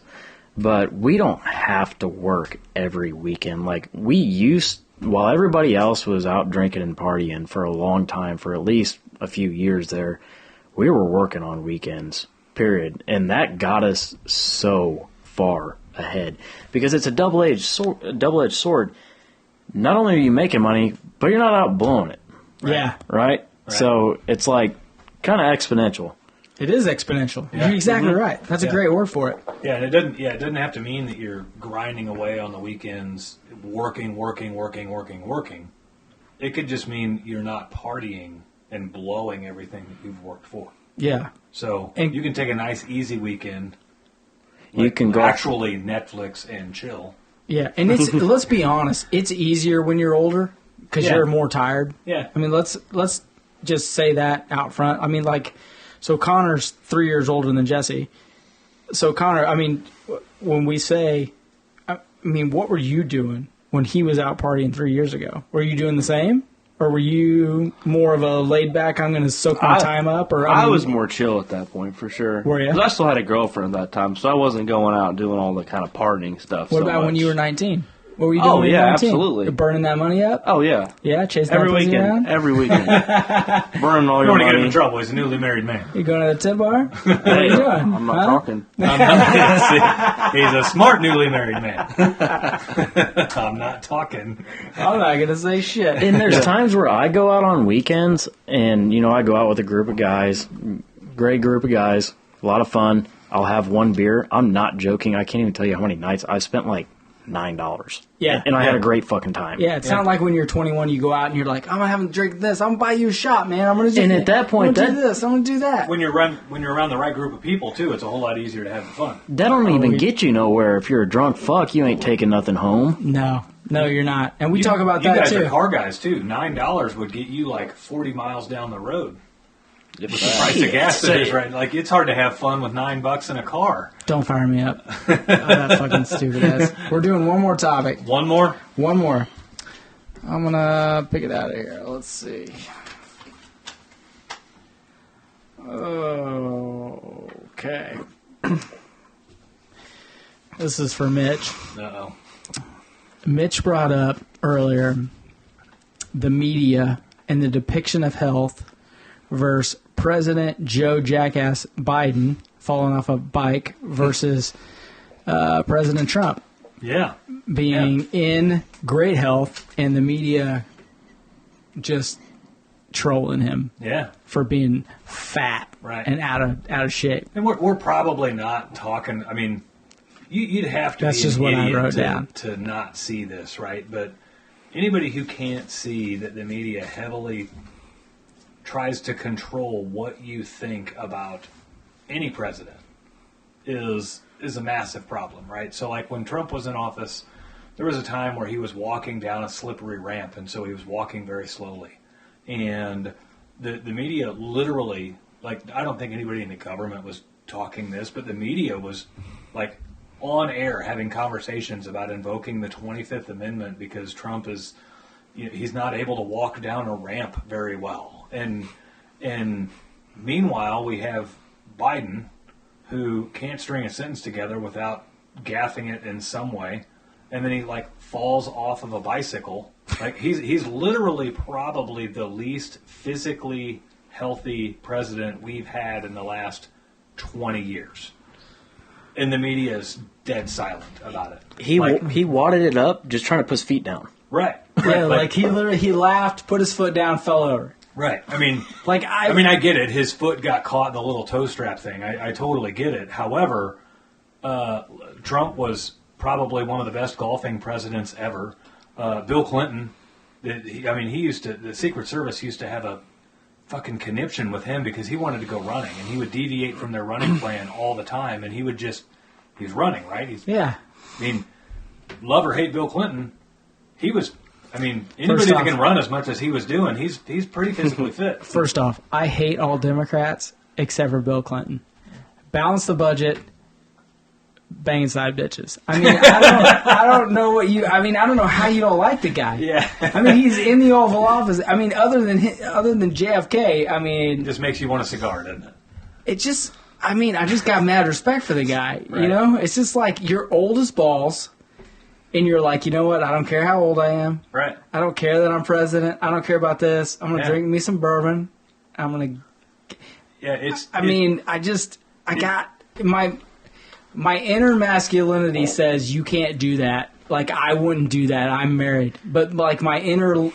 But we don't have to work every weekend. Like, while everybody else was out drinking and partying for a long time, for at least a few years there, we were working on weekends, period. And that got us so far ahead. Because it's a double-edged sword. Not only are you making money, but you're not out blowing it, Yeah. right? So it's like kind of exponential. It is exponential. Yeah. You're exactly right. That's a great word for it. Yeah, and it doesn't have to mean that you're grinding away on the weekends, working. It could just mean you're not partying and blowing everything that you've worked for. Yeah. So And- you can take a nice, easy weekend. You can go actually Netflix and chill. Yeah. And it's, let's be honest, it's easier when you're older because Yeah. you're more tired. Yeah. I mean, let's just say that out front. I mean, like, so Connor's 3 years older than Jesse. So Connor, I mean, when we say, I mean, what were you doing when he was out partying 3 years ago? Were you doing the same? Or were you more of a laid back, I'm going to soak my time up? Or I mean, was more chill at that point, for sure. Were ya? 'Cause I still had a girlfriend at that time, so I wasn't going out doing all the kind of partying stuff. What so about when much. you were 19? What were you doing Oh, when you were yeah, 19? absolutely. You're burning that money up? Oh, yeah. Yeah, chasing Every that pussy weekend. around? Every weekend. Burning all You your don't want to get him money. in trouble. He's a newly married man. You going to the tip bar? What are Hey, you doing? I'm not talking. He's a smart newly married man. I'm not talking. I'm not going to say shit. And there's times where I go out on weekends, and, you know, I go out with a group of guys, great group of guys, a lot of fun. I'll have one beer. I'm not joking. I can't even tell you how many nights I spent like $9. Yeah. And I had a great fucking time. Yeah, it's not like when you're 21, you go out and you're like, I'm going to have a drink of this. I'm going to buy you a shot, man. I'm going to do And at that point, I'm going to do this. I'm going to do that. When you're around the right group of people too, it's a whole lot easier to have fun. That don't even get you nowhere. If you're a drunk fuck, you ain't taking nothing home. No, you're not. And we talk about you that guys too. are car guys too. $9 would get you like 40 miles down the road. If With the that. price of gas that is right, like it's hard to have fun with $9 in a car. Don't fire me up. Oh, that fucking stupid ass. We're doing one more topic. One more. One more. I'm gonna pick it out of here. Let's see. Okay. This is for Mitch. Uh-oh. Mitch brought up earlier the media and the depiction of health versus President Joe Jackass Biden falling off a bike versus President Trump Yeah. being in great health and the media just trolling him Yeah. for being fat Right. and out of shape. And we're probably not talking. I mean, you'd have to. That's be just an what I idiot wrote down. to not see this, right? But anybody who can't see that the media heavily tries to control what you think about any president is a massive problem, right? So, like when Trump was in office, there was a time where he was walking down a slippery ramp, and so he was walking very slowly, and the media literally. Like, I don't think anybody in the government was talking this, but the media was, like, on air having conversations about invoking the 25th Amendment because Trump is, he's not able to walk down a ramp very well. And meanwhile, we have Biden, who can't string a sentence together without gaffing it in some way. And then he, like, falls off of a bicycle. Like, he's literally probably the least physically healthy president we've had in the last 20 years. And the media is dead silent about it. He wadded it up just trying to put his feet down. Right. Yeah, like he laughed, put his foot down, fell over. Right. I mean, I get it. His foot got caught in the little toe strap thing. I totally get it. However, Trump was probably one of the best golfing presidents ever. Bill Clinton, the Secret Service used to have a fucking conniption with him because he wanted to go running, and he would deviate from their running plan all the time, and he's running, right? Love or hate Bill Clinton, anybody that can run as much as he was doing, he's pretty physically fit. First off, I hate all Democrats except for Bill Clinton. Balance the budget, banging side bitches. I don't know I don't know how you don't like the guy. Yeah. He's in the Oval Office. Other than JFK, It just makes you want a cigar, doesn't it? it just, I just got mad respect for the guy. Right. You know? It's just like, you're old as balls, and you're like, you know what? I don't care how old I am. Right. I don't care that I'm president. I don't care about this. I'm going to drink me some bourbon. I'm going to... Yeah, My inner masculinity says you can't do that. Like, I wouldn't do that. I'm married. But, like, my inner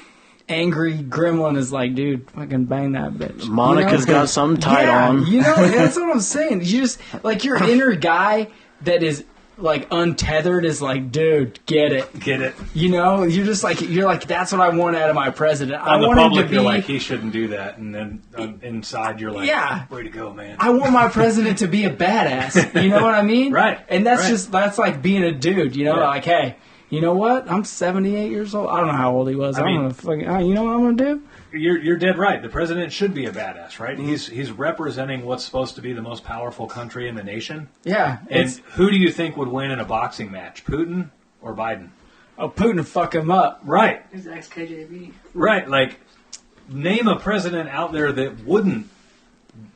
angry gremlin is like, dude, fucking bang that bitch. Monica's got something tied on. That's what I'm saying. You just, like, your inner guy that is, like, untethered is like, dude, get it. Get it. You're just like, that's what I want out of my president. On the public, you're like, he shouldn't do that. And then inside, you're like, way to go, man. I want my president to be a badass. You know what I mean? Right. And that's like being a dude, like, hey, you know what? I'm 78 years old. I don't know how old he was. You know what I'm going to do? You're dead right. The president should be a badass, right? He's representing what's supposed to be the most powerful country in the nation. Yeah. And who do you think would win in a boxing match, Putin or Biden? Oh, Putin would fuck him up. Right. He's ex-KGB. Right. Like, name a president out there that wouldn't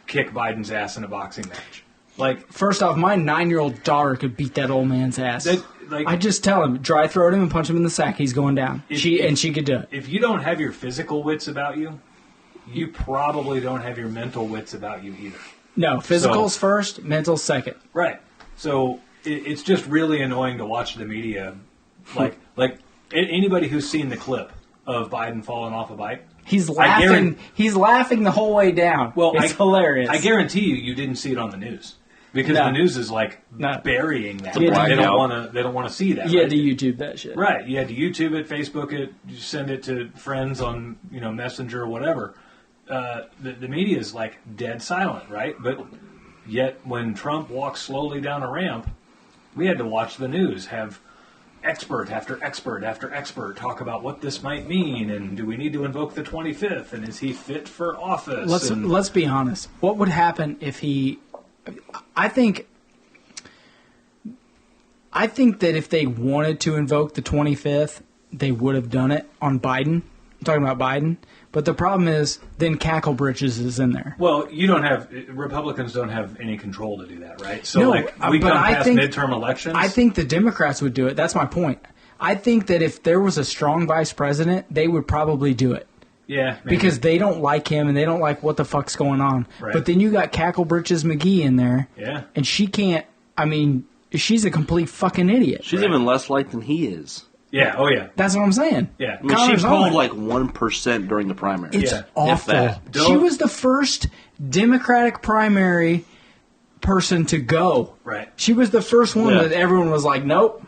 kick Biden's ass in a boxing match. Like, first off, my 9-year-old daughter could beat that old man's ass. I just tell him, dry throat him and punch him in the sack. He's going down. She could do it. If you don't have your physical wits about you, you probably don't have your mental wits about you either. No, physical's first, mental's second. Right. So it's just really annoying to watch the media. Like anybody who's seen the clip of Biden falling off a bike, he's laughing. He's laughing the whole way down. Well, it's hilarious. I guarantee you didn't see it on the news. Because the news is burying that. They don't want to see that. You had to YouTube that shit. Right. You had to YouTube it, Facebook it, you send it to friends on Messenger or whatever. The media is like dead silent, right? But yet when Trump walks slowly down a ramp, we had to watch the news have expert after expert after expert talk about what this might mean, and do we need to invoke the 25th, and is he fit for office? Let's be honest. What would happen if he? I think that if they wanted to invoke the 25th, they would have done it on Biden. I'm talking about Biden. But the problem is, then Cackle Britches is in there. Well, Republicans don't have any control to do that, right? So, No, we but come I past think- midterm elections. I think the Democrats would do it. That's my point. I think that if there was a strong vice president, they would probably do it. yeah, maybe. Because they don't like him and they don't like what the fuck's going on. Right. But then you got Cackle Britches McGee in there. Yeah. And she can't, I mean, she's a complete fucking idiot. She's even less liked than he is. Yeah, oh yeah. That's what I'm saying. Yeah. I mean, Connor's she on polled it. like 1% during the primary. It's Yeah. awful. If that. She was the first Democratic primary person to go. Right. She was the first one Yeah. that everyone was like, nope,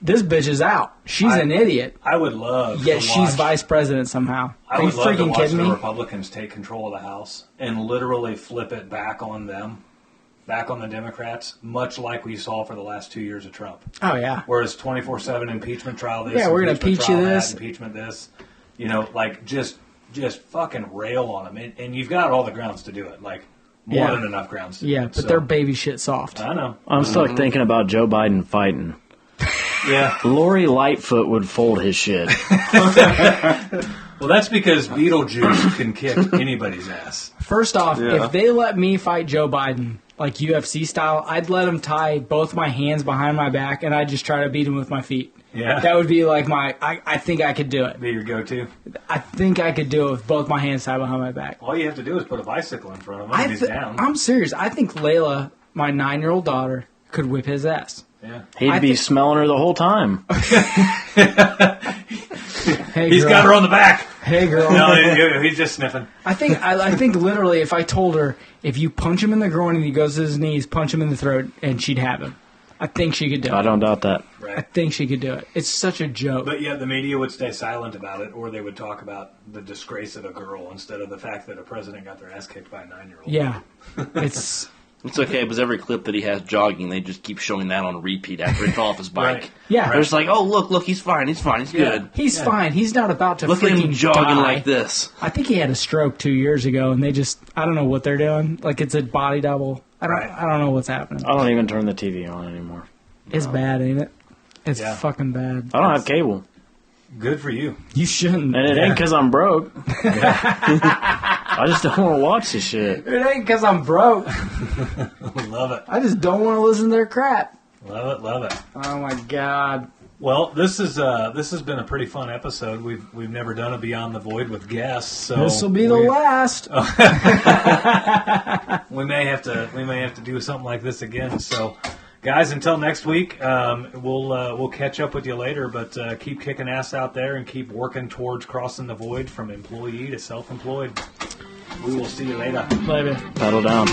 this bitch is out. She's an idiot. I would love Yet to she's watch, vice president somehow. I Are you would love to freaking watch kidding the me? Republicans take control of the House and literally flip it back on them, back on the Democrats, much like we saw for the last 2 years of Trump. Oh, yeah. Whereas 24/7 impeachment trial this, Yeah, we're gonna impeachment impeach you trial that, this. impeachment this, like just fucking rail on them, and you've got all the grounds to do it, like more Yeah. than enough grounds to do Yeah, it. but they're baby shit soft. I know. I'm stuck thinking about Joe Biden fighting. Yeah. Lori Lightfoot would fold his shit. Well, that's because Beetlejuice can kick anybody's ass. First off, Yeah. if they let me fight Joe Biden, like UFC style, I'd let him tie both my hands behind my back and I'd just try to beat him with my feet. Yeah. That would be like I think I could do it. Be your go-to. I think I could do it with both my hands tied behind my back. All you have to do is put a bicycle in front of him and he's down. I'm serious. I think Layla, my 9-year-old daughter, could whip his ass. Yeah. He'd I be think- smelling her the whole time. Hey, He's girl. got her on the back. Hey, girl. No, he's just sniffing. I think literally, if I told her, if you punch him in the groin and he goes to his knees, punch him in the throat, and she'd have him. I think she could do I it. don't doubt that. I Right. think she could do it. It's such a joke. But yet the media would stay silent about it, or they would talk about the disgrace of a girl instead of the fact that a president got their ass kicked by a 9-year-old. Yeah, it's It's okay, because every clip that he has jogging, they just keep showing that on repeat after he fell off his bike. Right. yeah. They're just like, oh, look, he's fine, he's good. He's fine. He's not about to Look at freaking him jogging die. like this. I think he had a stroke 2 years ago, and I don't know what they're doing. Like it's a body double. Right. I don't know what's happening. I don't even turn the TV on anymore. It's bad, ain't it? It's Yeah. fucking bad. I don't have cable. Good for you. You shouldn't. And it ain't because I'm broke. I just don't want to watch this shit. It ain't because I'm broke. Love it. I just don't want to listen to their crap. Love it. Oh my god. Well, this has been a pretty fun episode. We've never done a Beyond the Void with guests, so This will be the last. we may have to do something like this again. So, guys, until next week, we'll catch up with you later. But keep kicking ass out there and keep working towards crossing the void from employee to self-employed. We will see you later. Later. Pedal down.